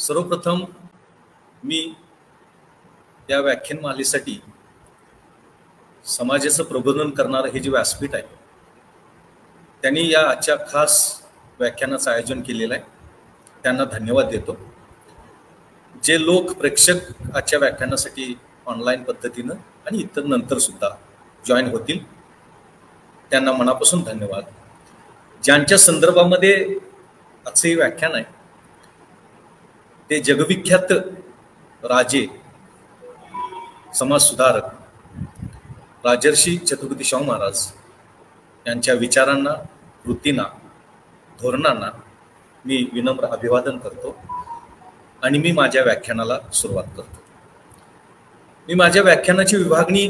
सर्वप्रथम मी या व्याख्यानमालेसाठी समाजाचं प्रबोधन करणारं हे जे व्यासपीठ आहे त्यांनी या आजच्या खास व्याख्यानाचं आयोजन केलेलं आहे. त्यांना धन्यवाद देतो. जे लोक प्रेक्षक आजच्या व्याख्यानासाठी ऑनलाईन पद्धतीनं आणि इतर नंतर सुद्धा जॉईन होतील त्यांना मनापासून धन्यवाद. ज्यांच्या संदर्भामध्ये आजचं हे व्याख्यान आहे ते जगविख्यात राजे समाजसुधारक राजर्षी छत्रपती शाहू महाराज यांच्या विचारांना, वृत्तींना, धोरणांना मी विनम्र अभिवादन करतो आणि मी माझ्या व्याख्यानाला सुरुवात करतो. मी माझ्या व्याख्यानाची विभागणी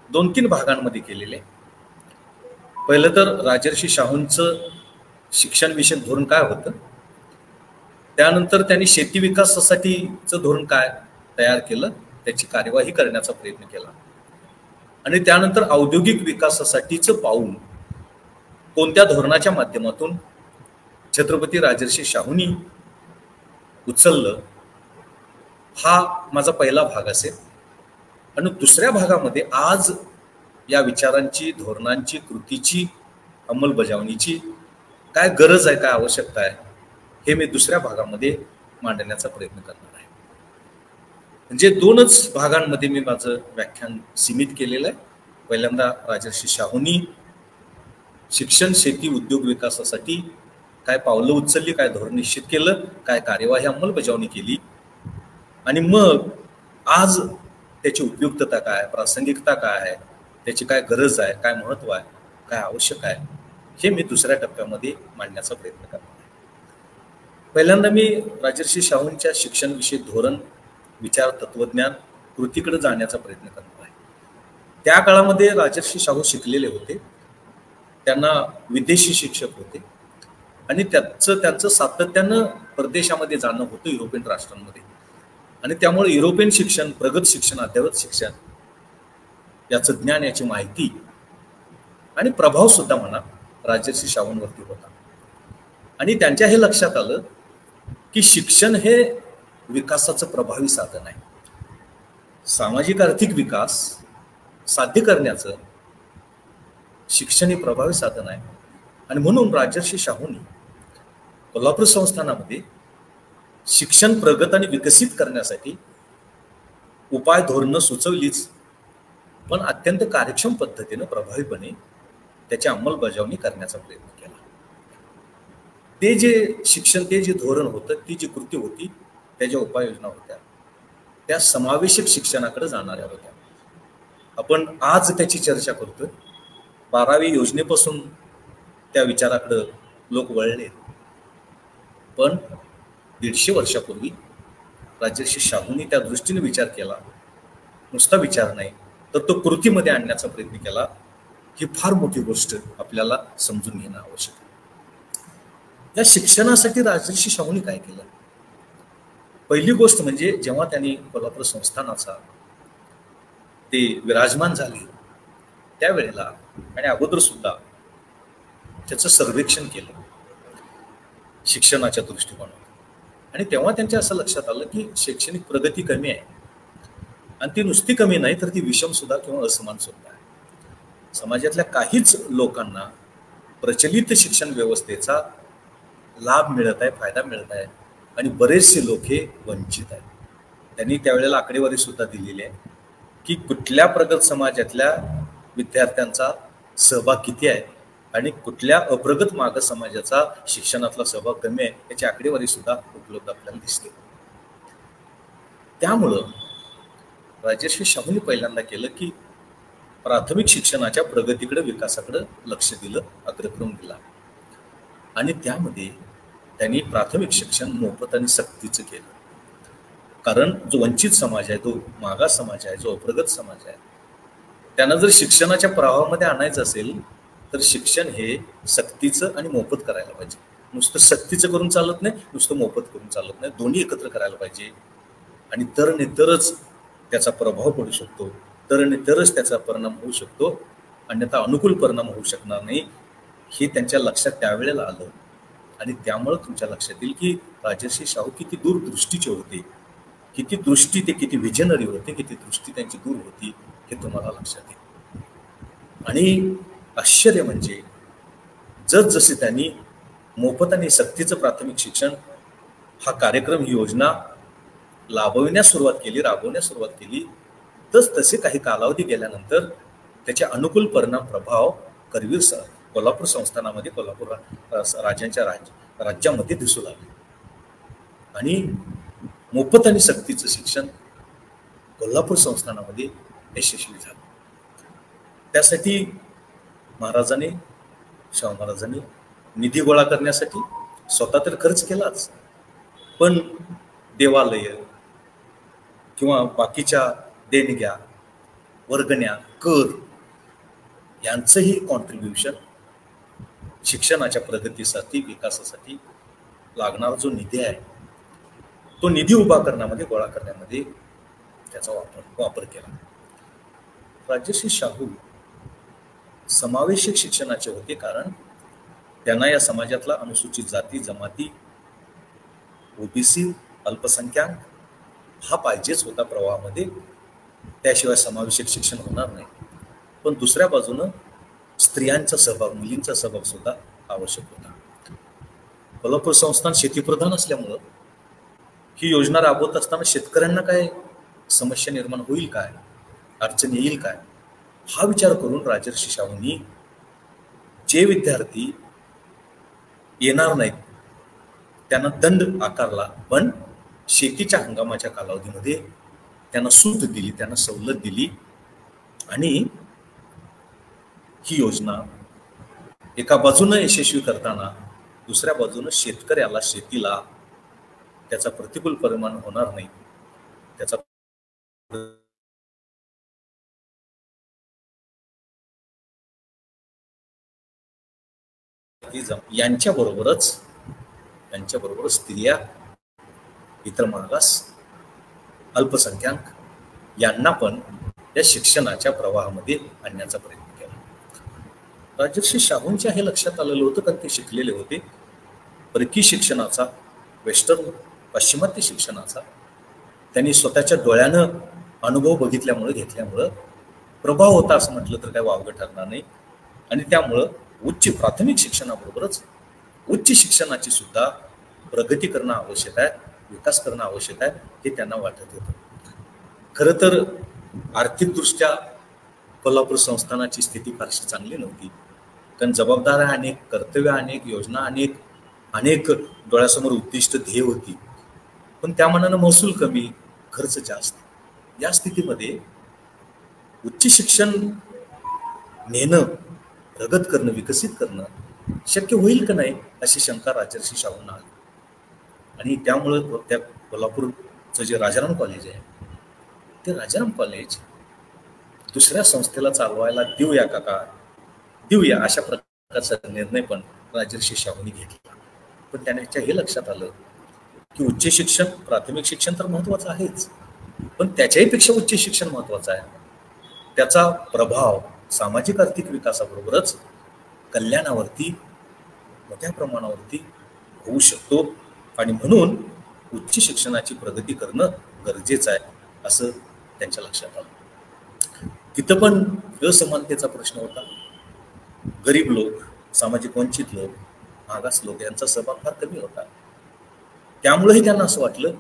2-3 भागांमध्ये केलेली आहे. पहिलं तर राजर्षी शाहूंचं शिक्षण विषयक धोरण काय होतं, त्यानंतर त्यांनी शेती विकासासाठीचं धोरण काय तयार केलं, त्याची कार्यवाही करण्याचा प्रयत्न केला आणि त्यानंतर औद्योगिक विकासासाठीचं पाऊल कोणत्या धोरणाच्या माध्यमातून छत्रपती राजर्षी शाहूंनी उचललं, हा माझा पहिला भाग असेल. आणि दुसऱ्या भागामध्ये आज या विचारांची, धोरणांची, कृतीची अंमलबजावणीची काय गरज आहे, काय आवश्यकता आहे, हे मी दुसऱ्या भागामध्ये मांडण्याचा प्रयत्न करणार आहे. म्हणजे 2च भागांमध्ये मी माझं व्याख्यान सीमित केलेलं आहे. पहिल्यांदा राजर्षी शाहूंनी शिक्षण, शेती, उद्योग विकासासाठी काय पावलं उचलली, काय धोरण निश्चित केलं, काय कार्यवाही अंमलबजावणी केली आणि मग आज त्याची उपयुक्तता काय, प्रासंगिकता काय आहे, त्याची काय गरज आहे, काय महत्त्व आहे, काय आवश्यक आहे, हे मी दुसऱ्या टप्प्यामध्ये मांडण्याचा प्रयत्न करणार आहे. पहिल्यांदा मी राजर्षी शाहूंच्या शिक्षणविषयी धोरण, विचार, तत्वज्ञान, कृतीकडे जाण्याचा प्रयत्न करणार आहे. त्या काळामध्ये राजर्षी शाहू शिकलेले होते, त्यांना विदेशी शिक्षक होते आणि त्यांचं सातत्यानं परदेशामध्ये जाणं होतं, युरोपियन राष्ट्रांमध्ये. आणि त्यामुळे युरोपियन शिक्षण, प्रगत शिक्षण, अद्ययावत शिक्षण याचं ज्ञान, याची माहिती आणि प्रभाव सुद्धा म्हणा राजर्षी शाहूंवरती होता. आणि त्यांच्या हे लक्षात आलं की शिक्षण हे विकासाचं प्रभावी साधन आहे. सामाजिक आर्थिक विकास साध्य करण्याचं शिक्षण हे प्रभावी साधन आहे. आणि म्हणून राजर्षी शाहूंनी कोल्हापूर संस्थानामध्ये शिक्षण प्रगत आणि विकसित करण्यासाठी उपाय, धोरणं सुचवलीच, पण अत्यंत कार्यक्षम पद्धतीनं, प्रभावीपणे त्याची अंमलबजावणी करण्याचा प्रयत्न केला. ते जे शिक्षण, ते जे धोरण होतं, ती जी कृती होती, त्या ज्या उपाययोजना होत्या, त्या समावेशक शिक्षणाकडे जाणाऱ्या होत्या. आपण आज त्याची चर्चा करतोय. 12वी योजनेपासून त्या विचाराकडे लोक वळले, पण 150 वर्षापूर्वी राजर्षी शाहूंनी त्या दृष्टीने विचार केला. नुसता विचार नाही तर तो कृतीमध्ये आणण्याचा प्रयत्न केला. ही फार मोठी गोष्ट आपल्याला समजून घेणं आवश्यक आहे. या शिक्षणासाठी राजर्षी शाहूंनी काय केलं? पहिली गोष्ट म्हणजे जेव्हा त्यांनी कोल्हापूर संस्थानाचा ते विराजमान झाले त्यावेळेला आणि अगोदर सुद्धा त्याचं सर्वेक्षण केलं शिक्षणाच्या दृष्टिकोनातून. आणि तेव्हा त्यांच्या असं लक्षात आलं की शैक्षणिक प्रगती कमी आहे आणि ती नुसती कमी नाही तर ती विषम सुद्धा किंवा असमान सुद्धा आहे. समाजातल्या काहीच लोकांना प्रचलित शिक्षण व्यवस्थेचा लाभ मिळत आहे, फायदा मिळत आहे आणि बरेचसे लोक हे वंचित आहेत. त्यांनी त्यावेळेला आकडेवारी सुद्धा दिलेली आहे की कुठल्या प्रगत समाजातल्या विद्यार्थ्यांचा सहभाग किती आहे आणि कुठल्या अप्रगत मागास समाजाचा शिक्षणातला सहभाग कमी आहे, याची आकडेवारी सुद्धा उपलब्ध आपल्याला दिसते. त्यामुळं राजर्षी शाहूंनी पहिल्यांदा केलं की प्राथमिक शिक्षणाच्या प्रगतीकडे, विकासाकडे लक्ष दिलं, अग्रक्रम दिला. आणि त्यामध्ये त्यांनी प्राथमिक शिक्षण मोफत आणि सक्तीचं केलं. कारण जो वंचित समाज आहे, जो मागास समाज आहे, जो अप्रगत समाज आहे, त्यांना जर शिक्षणाच्या प्रवाहामध्ये आणायचं असेल तर शिक्षण हे सक्तीचं आणि मोफत करायला पाहिजे. नुसतं सक्तीचं करून चालत नाही, नुसतं मोफत करून चालत नाही, दोन्ही एकत्र करायला पाहिजे. आणि तरच त्याचा प्रभाव पडू शकतो, तरच त्याचा परिणाम होऊ शकतो, अन्यथा अनुकूल परिणाम होऊ शकणार नाही. हे त्यांच्या लक्षात त्यावेळेला आलं आणि त्यामुळे तुमच्या लक्षात येईल की राजर्षी शाहू किती दूरदृष्टीचे होते, किती दृष्टी ते किती विजनरी होते, किती दृष्टी त्यांची दूर होती हे तुम्हाला लक्षात येईल. आणि आश्चर्य म्हणजे जसजसे त्यांनी मोफत आणि सक्तीचं प्राथमिक शिक्षण हा कार्यक्रम, ही योजना राबवण्यास सुरुवात केली, तसे काही कालावधी गेल्यानंतर त्याचे अनुकूल परिणाम, प्रभाव करवीर कोल्हापूर संस्थानामध्ये, कोल्हापूर राजांच्या राज्यामध्ये दिसू लागले. आणि मोफत आणि सक्तीचं शिक्षण कोल्हापूर संस्थानामध्ये यशस्वी झालं. त्यासाठी शाहू महाराजांनी निधी गोळा करण्यासाठी स्वतः तर खर्च केलाच, पण देवालय किंवा बाकीच्या देणग्या, वर्गण्या, कर यांचंही कॉन्ट्रीब्युशन शिक्षणाच्या प्रगतीसाठी, विकासासाठी लागणारा जो निधी आहे तो निधी उभा करण्यामध्ये, गोळा करण्यामध्ये त्याचा वापर केला. राजर्षी शाहू समावेशक शिक्षणाचे होते, कारण त्यांना या समाजातला अनुसूचित जाती, जमाती, ओबीसी, अल्पसंख्याक हा पाहिजेच होता प्रवाहामध्ये, त्याशिवाय समावेशक शिक्षण होणार नाही. पण दुसऱ्या बाजूनं स्त्रियांचा सहभाग, मुलींचा सहभाग सुद्धा आवश्यक होता. कोल्हापूर संस्थान शेतीप्रधान असल्यामुळं ही योजना राबवत असताना शेतकऱ्यांना काय समस्या निर्माण होईल, काय अडचण येईल काय, हा विचार करून राजर्षी शाहूंनी जे विद्यार्थी येणार नाहीत त्यांना दंड आकारला, पण शेतीच्या हंगामाच्या कालावधीमध्ये त्यांना सूट दिली, त्यांना सवलत दिली. आणि ही योजना एका बाजूनं यशस्वी करताना दुसऱ्या बाजूनं शेतकऱ्याला, शेतीला त्याचा प्रतिकूल परिणाम होणार नाही, त्याचा यांच्याबरोबरच स्त्रिया, इतर मागास, अल्पसंख्याक यांना पण या शिक्षणाच्या प्रवाहामध्ये आणण्याचा प्रयत्न केला. राजर्षी शाहूंच्या हे लक्षात आलेलं होतं, कारण ते शिकलेले होते. परकीय शिक्षणाचा, वेस्टर्न पाश्चिमात्य शिक्षणाचा त्यांनी स्वतःच्या डोळ्यानं अनुभव घेतल्यामुळं प्रभाव होता असं म्हटलं तर काय वावगं ठरणार नाही. आणि त्यामुळं उच्च प्राथमिक शिक्षणाबरोबरच उच्च शिक्षणाची सुद्धा प्रगती करणं आवश्यक आहे, विकास करणं आवश्यक आहे हे त्यांना वाटत होतं. खरं तर आर्थिकदृष्ट्या कोल्हापूर संस्थानाची स्थिती फारशी चांगली नव्हती, कारण जबाबदाऱ्या अनेक, कर्तव्य अनेक, योजना अनेक डोळ्यासमोर उद्दिष्ट, ध्येय होती, पण त्या मानानं महसूल कमी, खर्च जास्त. या स्थितीमध्ये उच्च शिक्षण नेणं, प्रगत करणं, विकसित करणं शक्य होईल का नाही अशी शंका राजर्षी शाहूंना आली. आणि त्यामुळं त्या कोल्हापूरचं जे राजाराम कॉलेज आहे, ते राजाराम कॉलेज दुसऱ्या संस्थेला चालवायला देऊया अशा प्रकारचा निर्णय पण राजर्षी शाहूंनी घेतला. पण त्यांच्या हे लक्षात आलं की उच्च शिक्षण, प्राथमिक शिक्षण तर महत्वाचं आहेच, पण त्याच्याही पेक्षा उच्च शिक्षण महत्वाचं आहे. त्याचा प्रभाव सामाजिक आर्थिक विकासाबरोबरच कल्याणावरती मोठ्या प्रमाणावरती होऊ शकतो. आणि म्हणून उच्च शिक्षणाची प्रगती करणं गरजेचं आहे असं त्यांच्या लक्षात आलं. तिथं पण असमानतेचा प्रश्न होता. गरीब लोक, सामाजिक वंचित लोक, मागास लोक यांचा सहभाग फार कमी होता. त्यामुळेही त्यांना असं वाटलं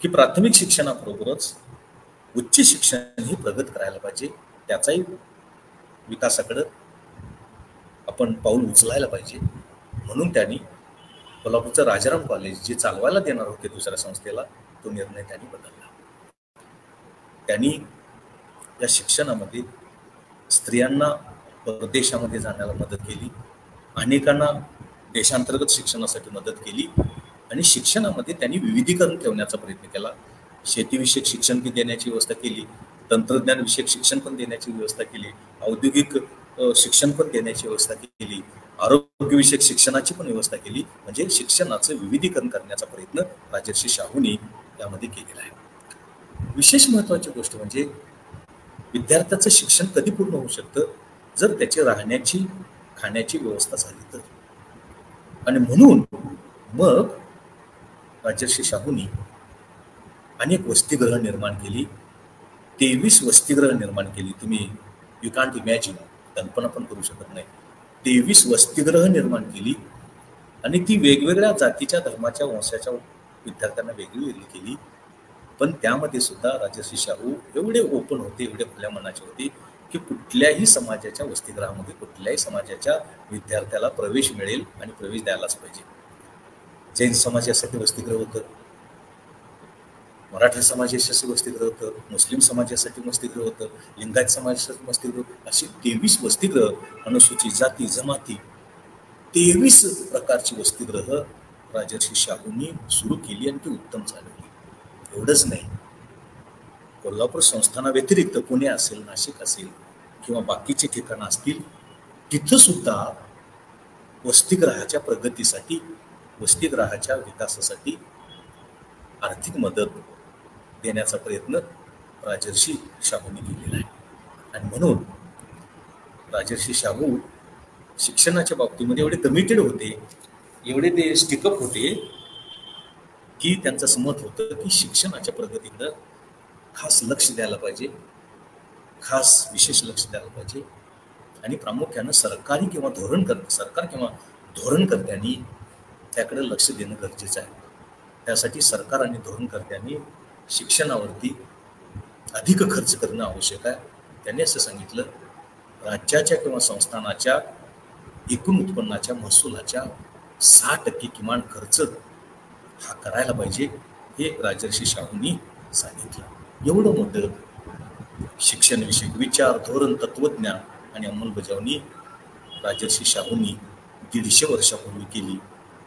की प्राथमिक शिक्षणाबरोबरच उच्च शिक्षण ही प्रगत करायला पाहिजे, त्याचाही विकासाकडं आपण पाऊल उचलायला पाहिजे. म्हणून त्यांनी कोल्हापूरचं राजाराम कॉलेज जे चालवायला देणार होते दुसऱ्या संस्थेला, तो निर्णय त्यांनी बदलला. त्यांनी या शिक्षणामध्ये स्त्रियांना परदेशामध्ये जाण्याला मदत केली, अनेकांना देशांतर्गत शिक्षणासाठी मदत केली आणि शिक्षणामध्ये त्यांनी विविधीकरण ठेवण्याचा प्रयत्न केला. शेतीविषयक शिक्षण देण्याची व्यवस्था केली, तंत्रज्ञान विषयक शिक्षण पण देण्याची व्यवस्था केली, औद्योगिक शिक्षण पण देण्याची व्यवस्था केली, आरोग्यविषयक शिक्षणाची पण व्यवस्था केली. म्हणजे शिक्षणाचं विविधीकरण करण्याचा प्रयत्न राजर्षी शाहूंनी यामध्ये केलेला आहे. विशेष महत्वाची गोष्ट म्हणजे विद्यार्थ्याचं शिक्षण कधी पूर्ण होऊ शकतं, जर त्याची राहण्याची, खाण्याची व्यवस्था झाली तर. आणि म्हणून मग राजर्षी शाहूंनी अनेक वसतिगृह निर्माण केली. 23 वसतिगृह निर्माण केली. तुम्ही यू कांट इमॅजिन, कल्पना पण करू शकत नाही. 23 वसतिगृह निर्माण केली आणि ती वेगवेगळ्या जातीच्या, धर्माच्या, वंशाच्या विद्यार्थ्यांना वेगळी वेगळी केली. पण त्यामध्ये सुद्धा राजर्षी शाहू एवढे ओपन होते, एवढे खुल्या मनाचे होते की कुठल्याही समाजाच्या वसतिगृहामध्ये कुठल्याही समाजाच्या विद्यार्थ्याला प्रवेश मिळेल आणि प्रवेश द्यायलाच पाहिजे. जैन समाजासाठी वसतिगृह होतं, मराठा समाजासाठी वसतिगृह होतं, मुस्लिम समाजासाठी वसतिगृह होतं, लिंगायत समाजासाठी वसतिगृह, अशी 23 वसतिगृह, अनुसूचित जाती जमाती 23 प्रकारची वसतिगृह राजर्षी शाहूंनी सुरू केली आणि ती उत्तम चालवली. एवढंच नाही, कोल्हापूर संस्थानाव्यतिरिक्त पुणे असेल, नाशिक असेल किंवा बाकीचे ठिकाणं असतील, तिथं सुद्धा वसतिगृहाच्या प्रगतीसाठी, वसतिगृहाच्या विकासासाठी आर्थिक मदत देण्याचा प्रयत्न राजर्षी शाहूंनी केलेला आहे. आणि म्हणून राजर्षी शाहू शिक्षणाच्या बाबतीमध्ये एवढे कमिटेड होते, एवढे ते स्टिकअप होते की त्यांचं समत होतं की शिक्षणाच्या प्रगतीकडं खास लक्ष द्यायला पाहिजे, खास विशेष लक्ष द्यायला पाहिजे. आणि प्रामुख्यानं सरकार किंवा धोरणकर्त्यांनी त्याकडे लक्ष देणं गरजेचं आहे. त्यासाठी सरकार आणि धोरणकर्त्यांनी शिक्षणावरती अधिक खर्च करणं आवश्यक आहे. त्यांनी असं सांगितलं, राज्याच्या किंवा संस्थानाच्या एकूण उत्पन्नाच्या महसुलाच्या 6% किमान खर्च हा करायला पाहिजे, हे राजर्षी शाहूंनी सांगितलं. एवढं मोठं शिक्षणविषयक विचार, धोरण, तत्वज्ञान आणि अंमलबजावणी राजर्षी शाहूंनी 150 वर्षापूर्वी केली.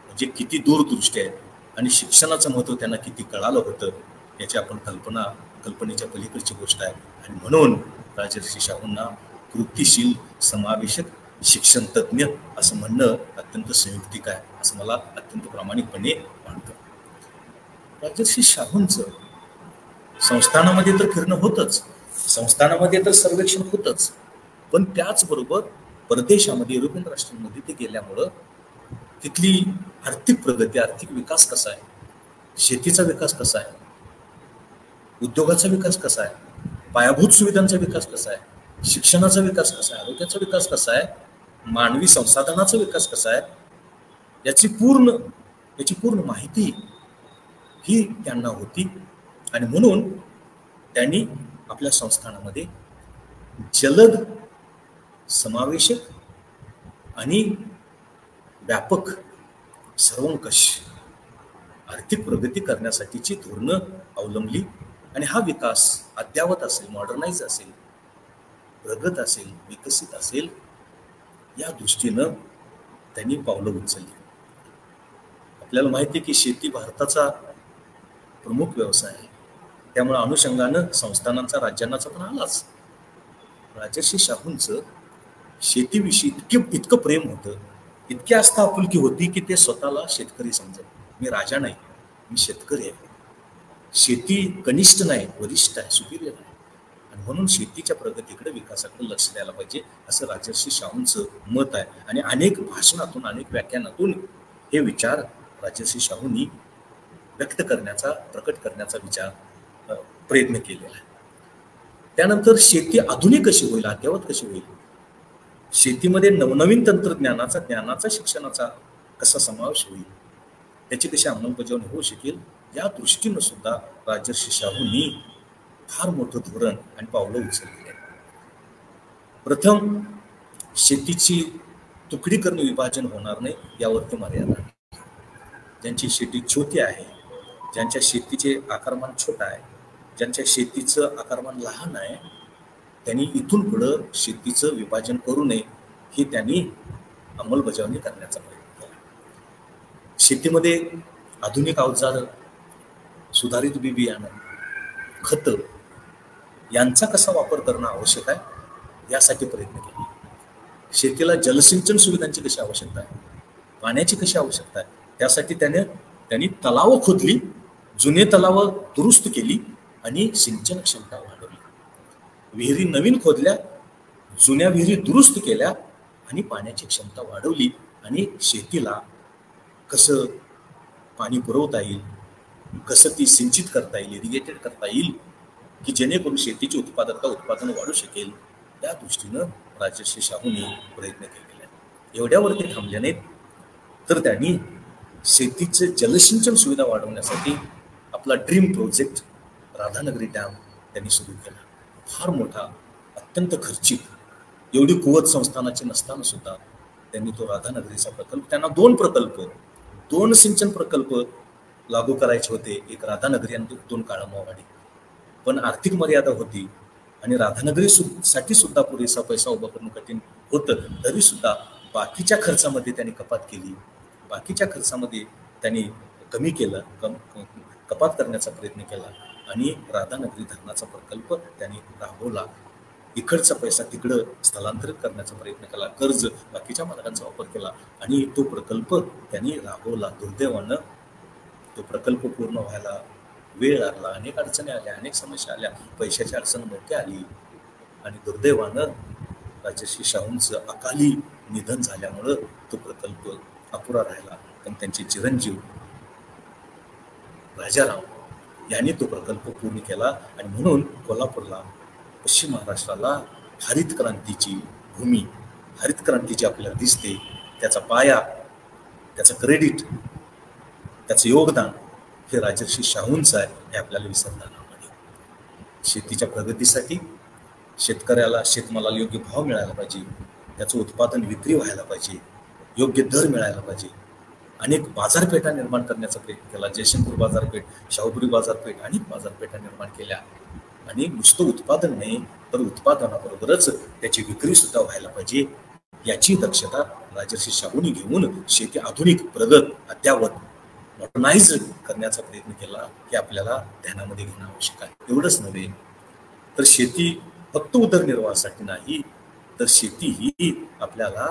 म्हणजे किती दूरदृष्टी आहे आणि शिक्षणाचं महत्त्व त्यांना किती कळालं होतं याची आपण कल्पनेच्या पलीकडची गोष्ट आहे. आणि म्हणून राजर्षी शाहूंना कृतीशील समावेशक शिक्षण तज्ज्ञ असं म्हणणं अत्यंत संयुक्तिक आहे, असं मला अत्यंत प्रामाणिकपणे वाटतं. राजर्षी शाहूंचं संस्थानामध्ये तर फिरणं होतंच, संस्थानामध्ये तर सर्वेक्षण होतंच, पण त्याचबरोबर परदेशामध्ये, युरोपियन राष्ट्रांमध्ये ते गेल्यामुळं तिथली आर्थिक प्रगती, आर्थिक विकास कसा आहे, शेतीचा विकास कसा आहे, उद्योगाचा विकास कसा आहे, पायाभूत सुविधांचा विकास कसा आहे, शिक्षणाचा विकास कसा आहे, आरोग्याचा विकास कसा आहे, मानवी संसाधनाचा विकास कसा आहे, याची पूर्ण माहिती ही त्यांना होती. आणि म्हणून त्यांनी आपल्या संस्थानामध्ये जलद, समावेशक आणि व्यापक, सर्वंकष आर्थिक प्रगती करण्यासाठीची धोरणं अवलंबली. आणि हा विकास अद्यावत असेल, मॉडर्नाइज असेल, प्रगत असेल, विकसित असेल, या दृष्टीनं त्यांनी पावलं उचलली. आपल्याला माहिती आहे की शेती भारताचा प्रमुख व्यवसाय आहे, त्यामुळे अनुषंगानं संस्थानांचा, राज्यांनाचा पण आलाच. राजर्षी शाहूंचं शेतीविषयी इतकं प्रेम होतं, इतकी आस्था आपुलकी होती की ते स्वतःला शेतकरी समजत. मी राजा नाही, मी शेतकरी आहे. शेती कनिष्ठ नाही, वरिष्ठ आहे, सुपिरियर आहे. आणि म्हणून शेतीच्या प्रगतीकडे, विकासाकडे लक्ष द्यायला पाहिजे, असं राजर्षी शाहूंचं मत आहे. आणि अनेक भाषणातून, अनेक व्याख्यानातून हे विचार राजर्षी शाहूंनी व्यक्त करण्याचा, प्रकट करण्याचा प्रयत्न केलेला आहे. त्यानंतर शेती आधुनिक कशी होईल, अद्ययावत कशी होईल, शेतीमध्ये नवनवीन तंत्रज्ञानाचा, ज्ञानाचा, शिक्षणाचा कसा समावेश होईल, त्याची कशी अंमलबजावणी होऊ शकेल, या दृष्टीनं सुद्धा राजर्षी शाहूंनी फार मोठं धोरण आणि पावलं उचललेली आहे. प्रथम, शेतीची तुकडीकरण, विभाजन होणार नाही यावरती मर्यादा. ज्यांची शेती छोटी आहे, ज्यांच्या शेतीचे आकारमान छोटा आहे, ज्यांच्या शेतीचं आकारमान लहान आहे, त्यांनी इथून पुढं शेतीचं विभाजन करू नये, ही त्यांनी अंमलबजावणी करण्याचा प्रयत्न केला. शेतीमध्ये आधुनिक अवजार, सुधारित बी बियाणं, खतं यांचा कसा वापर करणं आवश्यक आहे, यासाठी प्रयत्न केले. शेतीला जलसिंचन सुविधांची कशी आवश्यकता आहे, पाण्याची कशी आवश्यकता आहे, त्यासाठी त्यांनी तलावं खोदली, जुने तलावं दुरुस्त केली आणि सिंचन क्षमता वाढवली. विहिरी नवीन खोदल्या, जुन्या विहिरी दुरुस्त केल्या आणि पाण्याची क्षमता वाढवली. आणि शेतीला कसं पाणी पुरवता येईल, कसं ती सिंचित करता येईल, इरिगेटेड करता येईल, की जेणेकरून शेतीची उत्पादकता उत्पादन वाढू शकेल, या दृष्टीनं राजर्षी शाहूंनी प्रयत्न केलेले आहेत. एवढ्यावर ते थांबले नाहीत, तर त्यांनी शेतीचे जलसिंचन सुविधा वाढवण्यासाठी आपला ड्रीम प्रोजेक्ट राधानगरी डॅम त्यांनी सुरू केला. फार मोठा, अत्यंत खर्चिक, एवढी कुवत संस्थानाची नसताना सुद्धा त्यांनी तो राधानगरीचा प्रकल्प, त्यांना दोन सिंचन प्रकल्प लागू करायचे होते, एक राधानगरी आणि 2 काळामावाडी. पण आर्थिक मर्यादा होती आणि राधानगरी साठी सुद्धा पुरेसा पैसा उभा करणं कठीण होतं. तरी सुद्धा बाकीच्या खर्चामध्ये त्यांनी कपात केली, बाकीच्या खर्चामध्ये त्यांनी कमी केलं, कपात करण्याचा प्रयत्न केला आणि राधानगरी धरणाचा प्रकल्प त्यांनी राबवला. इकडचा पैसा तिकडं स्थलांतरित करण्याचा प्रयत्न केला, कर्ज बाकीच्या मार्गांचा वापर केला आणि तो प्रकल्प त्यांनी राबवला. दुर्दैवानं तो प्रकल्प पूर्ण व्हायला वेळ लागला, अनेक अडचणी आल्या, अनेक समस्या आल्या, पैशाची अडचण मोठी आली आणि दुर्दैवानं राजर्षी शाहूंचं अकाली निधन झाल्यामुळं तो प्रकल्प अपुरा राहिला. पण त्यांचे चिरंजीव राजाराम यांनी तो प्रकल्प पूर्ण केला आणि म्हणून कोल्हापूरला, पश्चिम महाराष्ट्राला हरित क्रांतीची भूमी, हरित क्रांतीची आपल्याला दिसते. त्याचा पाया, त्याचं क्रेडिट, त्याचं योगदान हे राजर्षी शाहूंचं आहे, हे आपल्याला विसरता कामा नये. शेतीच्या प्रगतीसाठी शेतकऱ्याला शेतमालाला योग्य भाव मिळायला पाहिजे, त्याचं उत्पादन विक्री व्हायला पाहिजे, योग्य दर मिळायला पाहिजे. अनेक बाजारपेठा निर्माण करण्याचा प्रयत्न केला. जयसिंगपूर बाजारपेठ, शाहूपुरी बाजारपेठ, अनेक बाजारपेठा निर्माण केल्या. आणि नुसतं उत्पादन नाही, तर उत्पादनाबरोबरच त्याची विक्री सुद्धा व्हायला पाहिजे, याची दक्षता राजर्षी शाहूंनी घेऊन शेती आधुनिक, प्रगत, अद्यावत, मॉडर्नाइज करण्याचा प्रयत्न केला, हे आपल्याला ध्यानामध्ये घेणं आवश्यक आहे. एवढंच नव्हे, तर शेती फक्त उदरनिर्वाहासाठी नाही, तर शेती ही आपल्याला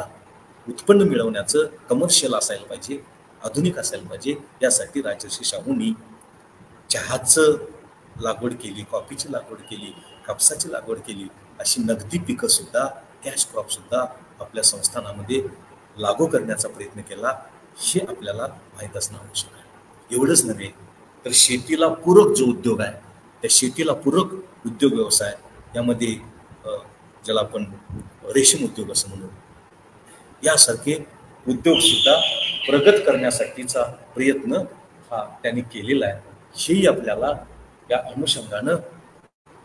उत्पन्न मिळवण्याचं कमर्शियल असायला पाहिजे, आधुनिक असायला पाहिजे. यासाठी राजर्षी शाहूंनी चहाचं लागवड केली, कॉफीची लागवड केली, कापसाची लागवड केली, अशी नगदी पिकं सुद्धा, कॅश क्रॉप सुद्धा आपल्या संस्थानामध्ये लागू करण्याचा प्रयत्न केला, हे आपल्याला माहीत असणं आवश्यक आहे. एवढंच नव्हे, तर शेतीला पूरक जो उद्योग आहे, त्या शेतीला पूरक उद्योग व्यवसाय, यामध्ये ज्याला आपण रेशीम उद्योग असं म्हणू, यासारखे उद्योग सुद्धा प्रगत करण्यासाठीचा प्रयत्न हा त्यांनी केलेला आहे. हेही आपल्याला या अनुषंगानं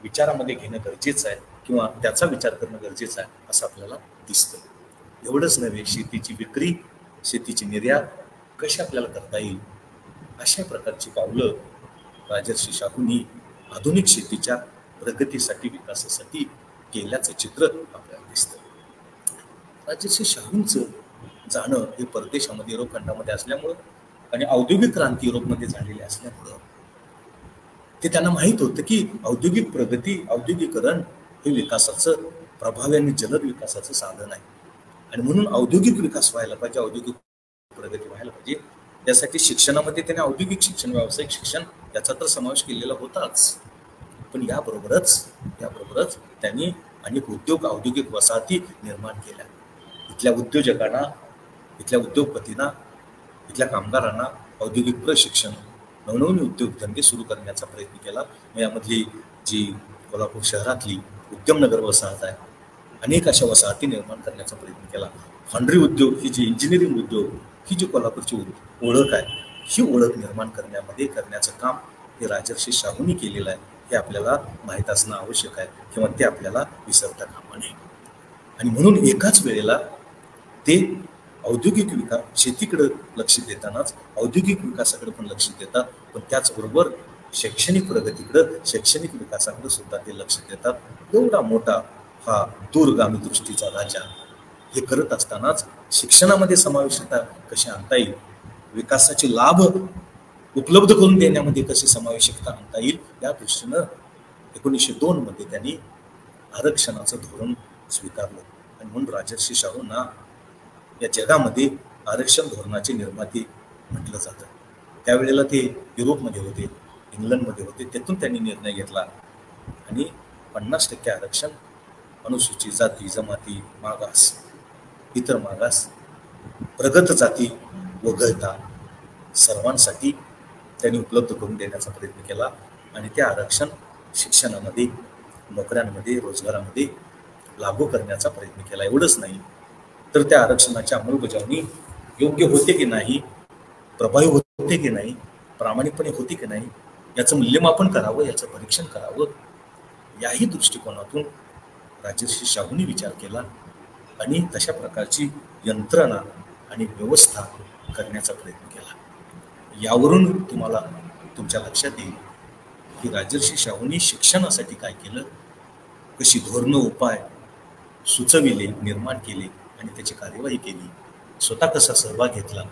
विचारामध्ये घेणं गरजेचं आहे, किंवा त्याचा विचार करणं गरजेचं आहे, असं आपल्याला दिसतं. एवढंच नव्हे, शेतीची विक्री, शेतीची निर्यात कशी आपल्याला करता येईल, अशा प्रकारची पावलं राजर्षी शाहूंनी आधुनिक शेतीच्या प्रगतीसाठी, विकासासाठी केल्याचं चित्र आपल्याला दिसतं. राजर्षी शाहूंचं जाणं हे परदेशामध्ये, युरोप खंडामध्ये असल्यामुळं आणि औद्योगिक क्रांती युरोपमध्ये झालेली असल्यामुळं ते त्यांना माहीत होतं की औद्योगिक प्रगती, औद्योगिकरण हे विकासाचं प्रभावी आणि जलद विकासाचं साधन आहे. आणि म्हणून औद्योगिक विकास व्हायला पाहिजे, औद्योगिक प्रगती व्हायला पाहिजे. त्यासाठी शिक्षणामध्ये त्याने औद्योगिक शिक्षण, व्यावसायिक शिक्षण याचा तर समावेश केलेला होताच, पण याबरोबरच त्यांनी अनेक उद्योग, औद्योगिक वसाहती निर्माण केल्या. इथल्या उद्योजकांना, इथल्या उद्योगपतींना, इथल्या कामगारांना औद्योगिक प्रशिक्षण, नवनवीन उद्योगधंदे सुरू करण्याचा प्रयत्न केला. यामधली जी कोल्हापूर शहरातली उद्यमनगर वसाहत आहे, अनेक अशा वसाहती निर्माण करण्याचा प्रयत्न केला. फाउंड्री उद्योग, ही जी इंजिनिअरिंग उद्योग, ही जी कोल्हापूरची ओळख आहे, ही ओळख निर्माण करण्याचं काम हे राजर्षी शाहूंनी केलेलं आहे, हे आपल्याला माहीत असणं आवश्यक आहे, किंवा ते आपल्याला विसरता कामा नये. आणि म्हणून एकाच वेळेला ते औद्योगिक विकास, शेतीकडे लक्ष देतानाच औद्योगिक विकासाकडे पण लक्ष देतात, पण त्याचबरोबर शैक्षणिक प्रगतीकडं, शैक्षणिक विकासाकडे सुद्धा ते लक्ष देतात. एवढा मोठा हा दूरगामी दृष्टीचा राजा हे करत असतानाच शिक्षणामध्ये समावेशता कशी आणता येईल, विकासाचे लाभ उपलब्ध करून देण्यामध्ये कशी समावेशकता आणता येईल, या दृष्टीनं 1902 मध्ये त्यांनी आरक्षणाचं धोरण स्वीकारलं. आणि म्हणून राजर्षी शाहूंना या जगामध्ये आरक्षण धोरणाचे निर्माते म्हटलं जातं. त्यावेळेला ते युरोपमध्ये होते, इंग्लंडमध्ये होते, तेथून त्यांनी निर्णय घेतला आणि 50% आरक्षण अनुसूचित जाती, जमाती, मागास, इतर मागास, प्रगत जाती वगळता सर्वांसाठी त्यांनी उपलब्ध करून देण्याचा प्रयत्न केला आणि ते आरक्षण शिक्षणामध्ये, नोकऱ्यांमध्ये, रोजगारामध्ये लागू करण्याचा प्रयत्न केला. एवढंच नाही तर त्या आरक्षणाची अंमलबजावणी योग्य होते की नाही, प्रभावी होते की नाही, प्रामाणिकपणे होते की नाही, याचं मूल्यमापन करावं, याचं परीक्षण करावं. याही दृष्टिकोनातून राजर्षी शाहूंनी विचार केला आणि तशा प्रकारची यंत्रणा आणि व्यवस्था करण्याचा प्रयत्न केला. यावरून तुम्हाला तुमच्या लक्षात येईल की राजर्षी शाहूंनी शिक्षणासाठी काय केलं, कशी धोरणं, उपाय सुचविले, निर्माण केले आणि त्याची कार्यवाही केली, स्वतः कसा सहभाग घेतला,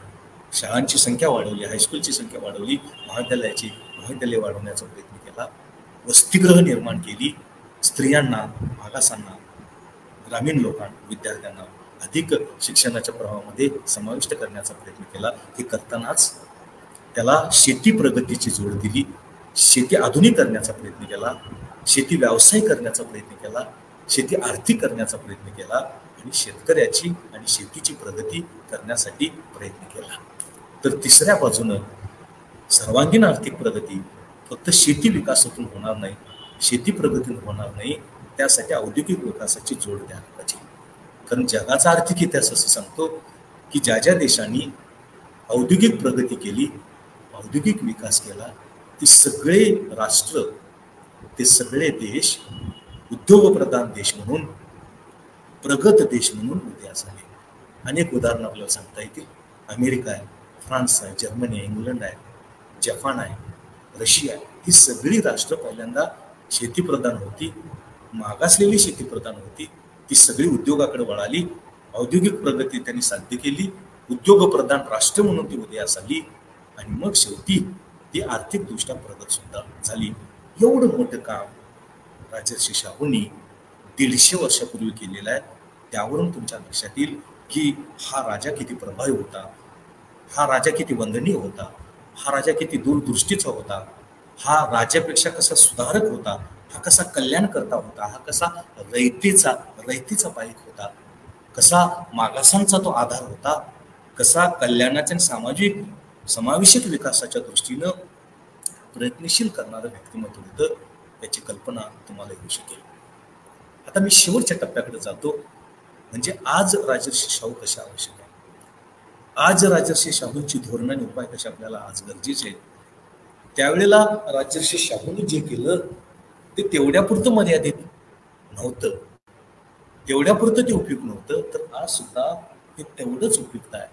शाळांची संख्या वाढवली, हायस्कूलची संख्या वाढवली, महाविद्यालय वाढवण्याचा प्रयत्न केला, वसतिगृह निर्माण केली, स्त्रियांना, मागासांना, ग्रामीण लोकांना, विद्यार्थ्यांना अधिक शिक्षणाच्या प्रवाहामध्ये समाविष्ट करण्याचा प्रयत्न केला. हे करतानाच त्याला शेती प्रगतीची जोड दिली, शेती आधुनिक करण्याचा प्रयत्न केला, शेती व्यवसाय करण्याचा प्रयत्न केला, शेती आर्थिक करण्याचा प्रयत्न केला आणि शेतकऱ्याची आणि शेतीची प्रगती करण्यासाठी प्रयत्न केला. तर तिसऱ्या बाजूनं सर्वांगीण आर्थिक प्रगती फक्त शेती विकासातून होणार नाही, शेती प्रगतीतून होणार नाही, त्यासाठी औद्योगिक विकासाची जोड द्यायला पाहिजे. कारण जगाचा आर्थिक इतिहास असं सांगतो की ज्या ज्या देशांनी औद्योगिक प्रगती केली, औद्योगिक विकास केला, ती सगळे राष्ट्र, ते सगळे देश उद्योगप्रधान देश म्हणून, प्रगत देश म्हणून उदयास आले. अनेक उदाहरणं आपल्याला सांगता येतील. अमेरिका आहे, फ्रान्स आहे, जर्मनी आहे, इंग्लंड आहे, जपान आहे, रशिया आहे. ही सगळी राष्ट्र पहिल्यांदा शेतीप्रधान होती, मागासलेली शेतीप्रधान होती. ती सगळी उद्योगाकडे वळाली, औद्योगिक प्रगती त्यांनी साध्य केली, उद्योगप्रधान राष्ट्र म्हणून ती उदयास आली आणि मग शेवटी ती आर्थिकदृष्ट्या प्रगत सुद्धा झाली. एवढं मोठं काम राजर्षी शाहूंनी 150 वर्षापूर्वी केलेलं आहे. त्यावरून तुमच्या लक्षात येईल की हा राजा किती प्रभावी होता, हा राजा किती वंदनीय होता, हा राजा किती दूरदृष्टीचा होता, हा राजापेक्षा कसा सुधारक होता, हा कसा कल्याणकर्ता होता, हा कसा रयतेचा पाईक होता, कसा मागासांचा तो आधार होता, कसा कल्याणाच्या सामाजिक समावेशक विकासाच्या दृष्टीनं प्रयत्नशील करणारं व्यक्तिमत्व होतं. याची कल्पना तुम्हाला येऊ शकेल. आता मी शेवटच्या टप्प्याकडे जातो, म्हणजे आज राजर्षी शाहू कशा आवश्यक आहे, आज राजर्षी शाहूंची धोरणं आणि उपाय कशा आपल्याला आज गरजेचे आहेत. त्यावेळेला राजर्षी शाहूंनी जे केलं ते तेवढ्यापुरतं मर्यादित नव्हतं, तेवढ्यापुरतं ते उपयुक्त नव्हतं, तर आज सुद्धा हे तेवढंच उपयुक्त आहे,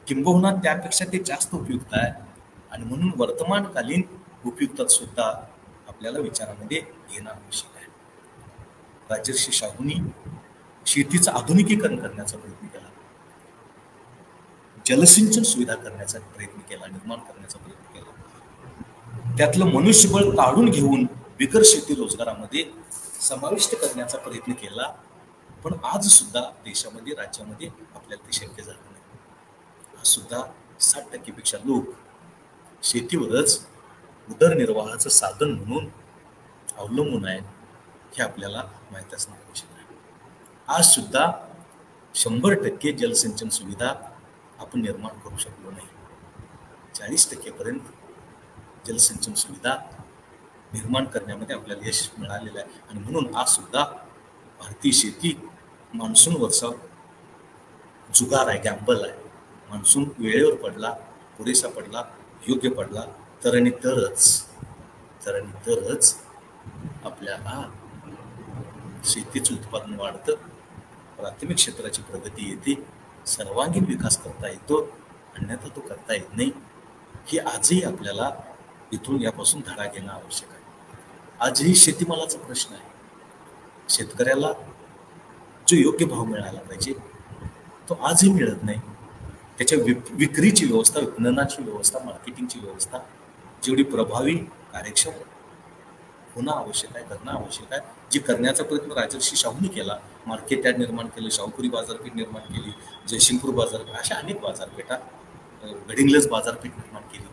किंबहुना त्यापेक्षा ते जास्त उपयुक्त आहे. आणि म्हणून वर्तमानकालीन उपयुक्तात सुद्धा आपल्याला विचारामध्ये घेणं आवश्यक आहे. राजर्षी शाहूंनी शेतीचं आधुनिकीकरण करण्याचा प्रयत्न केला, जलसिंचन सुविधा करण्याचा प्रयत्न केला, निर्माण करण्याचा प्रयत्न केला, त्यातलं मनुष्यबळ काढून घेऊन बिगर शेती रोजगारामध्ये समाविष्ट करण्याचा प्रयत्न केला. पण आज सुद्धा देशामध्ये, राज्यामध्ये आपल्याला ते शक्य झालं नाही. आज सुद्धा 60% लोक शेतीवरच उदरनिर्वाहाचं साधन म्हणून अवलंबून आहेत, हे आपल्याला माहीत असणं आवश्यक आहे. आज सुद्धा 100% जलसिंचन सुविधा आपण निर्माण करू शकलो नाही. 40% जलसिंचन सुविधा निर्माण करण्यामध्ये आपल्याला यश मिळालेलं आहे. आणि म्हणून आज सुद्धा भारतीय शेती मान्सूनवरचा जुगार आहे, गॅम्बल आहे. मान्सून वेळेवर पडला, पुरेसा पडला, योग्य पडला तर आणि तरच आपल्याला शेतीचं उत्पादन वाढतं, प्राथमिक क्षेत्राची प्रगती येते, सर्वांगीण विकास करता येतो, अन्यथा तो करता येत नाही. ही आजही आपल्याला इथून यापासून धडा घेणं आवश्यक आहे. आजही शेतीमालाचा प्रश्न आहे. शेतकऱ्याला जो योग्य भाव मिळाला पाहिजे तो आजही मिळत नाही. त्याच्या विक्रीची व्यवस्था, विपणनाची व्यवस्था, मार्केटिंगची व्यवस्था जेवढी प्रभावी, कार्यक्षम होणं आवश्यक आहे, करणं आवश्यक आहे, जे करण्याचा प्रयत्न राजर्षी शाहूंनी केला. मार्केट यार्ड निर्माण केलं, शाहूपुरी बाजारपेठ निर्माण केली, जयसिंगपूर बाजारपेठ, अशा अनेक बाजारपेठा, गडिंग्लज बाजारपेठ निर्माण केली,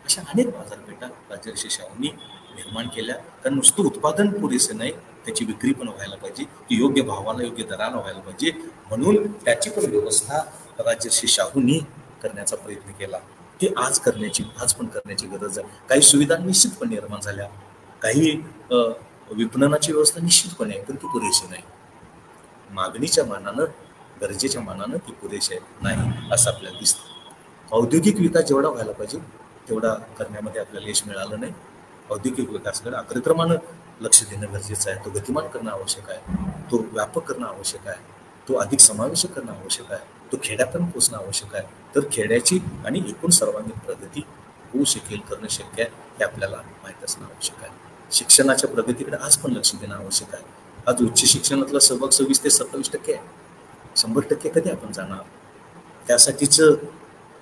अशा अनेक बाजारपेठा राजर्षी शाहूंनी निर्माण केल्या. कारण नुसतं उत्पादन पुरेसे नाही, त्याची विक्री पण व्हायला पाहिजे, ती योग्य भावाला, योग्य दराला व्हायला पाहिजे. म्हणून त्याची पण व्यवस्था राजर्षी शाहूंनी करण्याचा प्रयत्न केला. ती आज पण करण्याची गरज आहे. काही सुविधा निश्चितपणे निर्माण झाल्या, काही विपणनाची व्यवस्था निश्चितपणे आहे, पण ती पुरेशी नाही. मागणीच्या मानानं, गरजेच्या मानानं ती पुरेशी नाही असं आपल्याला दिसतं. औद्योगिक विकास जेवढा व्हायला पाहिजे तेवढा करण्यामध्ये आपल्याला यश मिळालं नाही. औद्योगिक विकासाकडे अग्रक्रमानं लक्ष देणं गरजेचं आहे. तो गतिमान करणं आवश्यक आहे, तो व्यापक करणं आवश्यक आहे, तो अधिक समावेशक करणं आवश्यक आहे, तो खेड्यापर्यंत पोचणं आवश्यक आहे. तर खेड्याची आणि एकूण सर्वांगीण प्रगती होऊ शकेल, करणं शक्य आहे हे आपल्याला माहीत असणं आवश्यक आहे. शिक्षणाच्या प्रगतीकडे आज पण लक्ष देणं आवश्यक आहे. आज उच्च शिक्षणातला सहभाग 26 ते 27% आहे. 100% कधी आपण जाणार? त्यासाठीच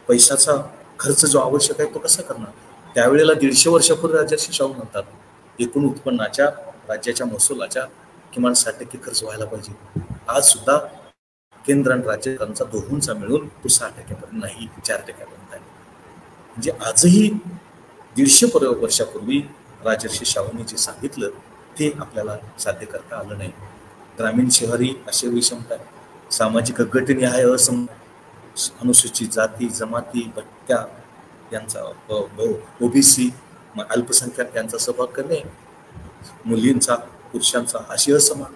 पैशाचा खर्च जो आवश्यक आहे तो कसा करणार? त्यावेळेला 150 वर्षापूर्वी राजर्षी शाहू म्हणतात, एकूण उत्पन्नाच्या राज्याच्या महसुलाच्या किमान 60% खर्च व्हायला पाहिजे. आज सुद्धा केंद्र आणि राज्यांचा दोघांचा मिळून तो 6% नाही, 4% आहे. म्हणजे आजही 150 वर्षापूर्वी राजर्षी शाहूंनी जे सांगितलं ते आपल्याला साध्य करता आलं नाही. ग्रामीण शहरी असे विषमता, सामाजिक गटनिहाय अनुसूचित जाती जमाती भटक्या यांचा ओबीसी अल्पसंख्याक यांचा सहभाग करणे, मुलींचा पुरुषांचा अशी असमान,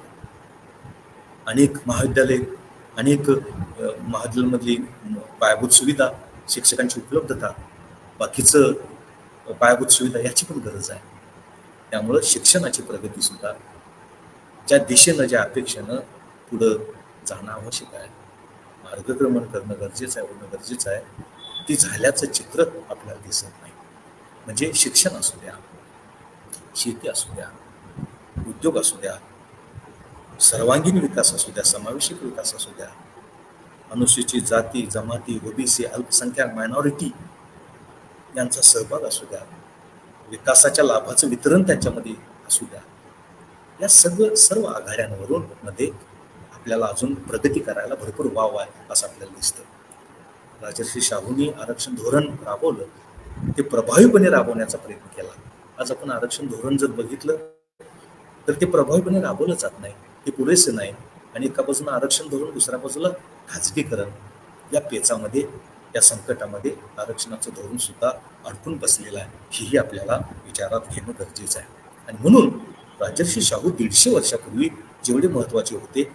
अनेक महाविद्यालय, अनेक महाविद्यालयामधली पायाभूत सुविधा, शिक्षकांची उपलब्धता, बाकीचं पायाभूत सुविधा याची पण गरज आहे. त्यामुळं शिक्षणाची प्रगती सुद्धा ज्या दिशेनं ज्या अपेक्षेनं पुढं जाणं आवश्यक आहे, मार्गक्रमण करणं गरजेचं आहे, होणं गरजेचं आहे. ती झाल्याचं चित्र आपल्याला दिसत नाही. म्हणजे शिक्षण असू द्या, शेती असू द्या, उद्योग असू द्या, सर्वांगीण विकास असू द्या, समावेशक विकास असू द्या, अनुसूचित जाती जमाती ओबीसी अल्पसंख्याक मायनॉरिटी यांचा सहभाग असू द्या, विकासाच्या लाभाचं वितरण त्यांच्यामध्ये असू द्या, या सर्व आघाड्यांवरून मध्ये आपल्याला अजून प्रगती करायला भरपूर वाव आहे असं आपल्याला दिसतं. राजर्षी शाहूंनी आरक्षण धोरण राबवलं, ते प्रभावीपणे राबवण्याचा प्रयत्न केला. आज आपण आरक्षण धोरण जर बघितलं तर ते प्रभावीपणे राबवलं जात नाही, ते पुरेसे नाही. आणि एका बाजूला आरक्षण धोरण, दुसऱ्या बाजूला खाजगीकरण, या पेचामध्ये, या संकटामध्ये आरक्षणाचं धोरण सुद्धा अडकून बसलेलं आहे. हेही आपल्याला विचारात घेणं गरजेचं आहे. आणि म्हणून राजर्षी शाहू 150 वर्षापूर्वी जेवढे महत्वाचे होते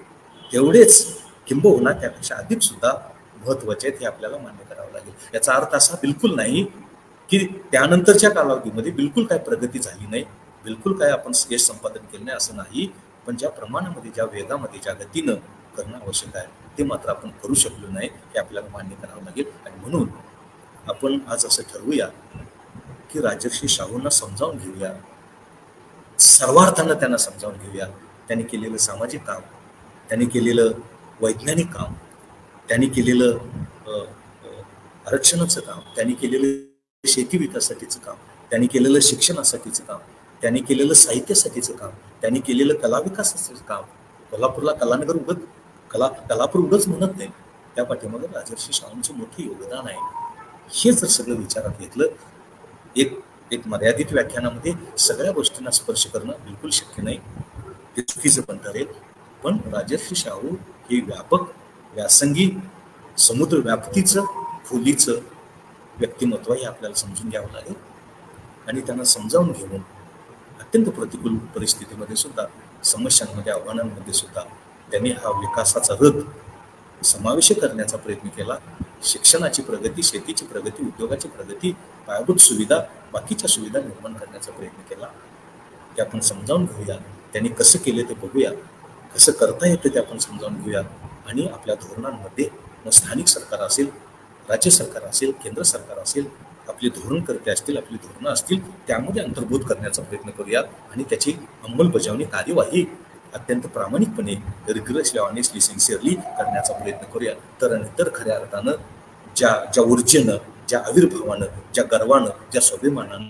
तेवढेच किंबहुना त्यापेक्षा अधिक सुद्धा महत्वाचे आहेत हे आपल्याला मान्य करावं लागेल. याचा अर्थ असा बिलकुल नाही की त्यानंतरच्या कालावधीमध्ये बिलकुल काय प्रगती झाली नाही, बिलकुल काय आपण यश संपादन केलं नाही असं नाही. पण ज्या प्रमाणामध्ये, ज्या वेगामध्ये, ज्या गतीनं करणं आवश्यक आहे ते मात्र आपण करू शकलो नाही हे आपल्याला मान्य करावं लागेल. आणि म्हणून आपण आज असं ठरवूया की राजर्षी शाहूंना समजावून घेऊया, सर्वार्थानं त्यांना समजावून घेऊया. त्यांनी केलेलं सामाजिक काम, त्यांनी केलेलं वैज्ञानिक काम, त्यांनी केलेलं आरक्षणाचं काम, त्यांनी केलेलं शेती विकासासाठीचं काम, त्यांनी केलेलं शिक्षणासाठीचं काम, त्यांनी केलेलं साहित्यासाठीचं काम, त्यांनी केलेलं कला विकासाचं काम. कोल्हापूरला कलानगर कलापूर उगच म्हणत नाही, त्या पाठीमागे राजर्षी शाहूंचं मोठं योगदान आहे. हे जर सगळं विचारात घेतलं, एक मर्यादित व्याख्यानामध्ये सगळ्या गोष्टींना स्पर्श करणं बिलकुल शक्य नाही, ते चुकीचं पण ठरेल. पण राजर्षी शाहू हे व्यापक, व्यासंगी, समुद्र व्याप्तीचं, खोलीचं व्यक्तिमत्व हे आपल्याला समजून घ्यावं लागेल. आणि त्यांना समजावून घेऊन अत्यंत प्रतिकूल परिस्थितीमध्ये सुद्धा, समस्यांमध्ये, आव्हानांमध्ये सुद्धा त्यांनी हा विकासाचा रथ समावेश करण्याचा प्रयत्न केला. शिक्षणाची प्रगती, शेतीची प्रगती, उद्योगाची प्रगती, पायाभूत सुविधा, बाकीच्या सुविधा निर्माण करण्याचा प्रयत्न केला. ते आपण समजावून घेऊया. त्यांनी कसं केलं ते बघूया, कसं करता येतं ते आपण समजावून घेऊया. आणि आपल्या धोरणांमध्ये मग स्थानिक सरकार असेल, राज्य सरकार असेल, केंद्र सरकार असेल, आपले धोरणकर्ते असतील, आपली धोरणं असतील, त्यामध्ये अंतर्भूत करण्याचा प्रयत्न करूयात. आणि त्याची अंमलबजावणी, कार्यवाही अत्यंत प्रामाणिकपणे, रिग्युलसली, ऑनेस्टली, सिन्सिअरली करण्याचा प्रयत्न करूया. तर खऱ्या अर्थानं ज्या ऊर्जेनं, ज्या आविर्भावानं, ज्या गर्वानं, ज्या स्वाभिमानानं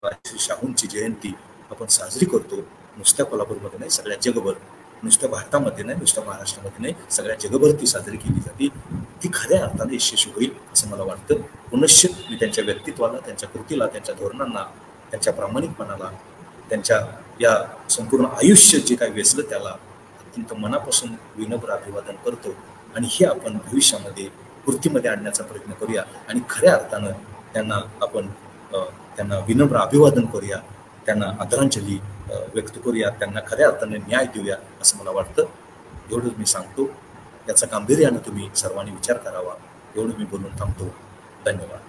राजर्षी शाहूंची जयंती आपण साजरी करतो, नुसत्या कोल्हापूरमध्ये नाही, सगळ्या जगभर, नुसत्या भारतामध्ये नाही, नुसत्या महाराष्ट्रामध्ये नाही, सगळ्या जगभर ती साजरी केली जाते, ती खऱ्या अर्थाने यशस्वी होईल असं मला वाटतं. पुनश्च मी त्यांच्या व्यक्तित्वाला, त्यांच्या कृतीला, त्यांच्या धोरणांना, त्यांच्या प्रामाणिकपणाला, त्यांच्या या संपूर्ण आयुष्य जे काही वेचलं त्याला अत्यंत मनापासून विनम्र अभिवादन करतो. आणि हे आपण भविष्यामध्ये वृत्तीमध्ये आणण्याचा प्रयत्न करूया आणि खऱ्या अर्थानं त्यांना विनम्र अभिवादन करूया, त्यांना आदरांजली व्यक्त करूया, त्यांना खऱ्या अर्थाने न्याय देऊया असं मला वाटतं. एवढंच मी सांगतो. याचा गांभीर्यानं तुम्ही सर्वांनी विचार करावा. एवढं मी बोलून थांबतो. धन्यवाद.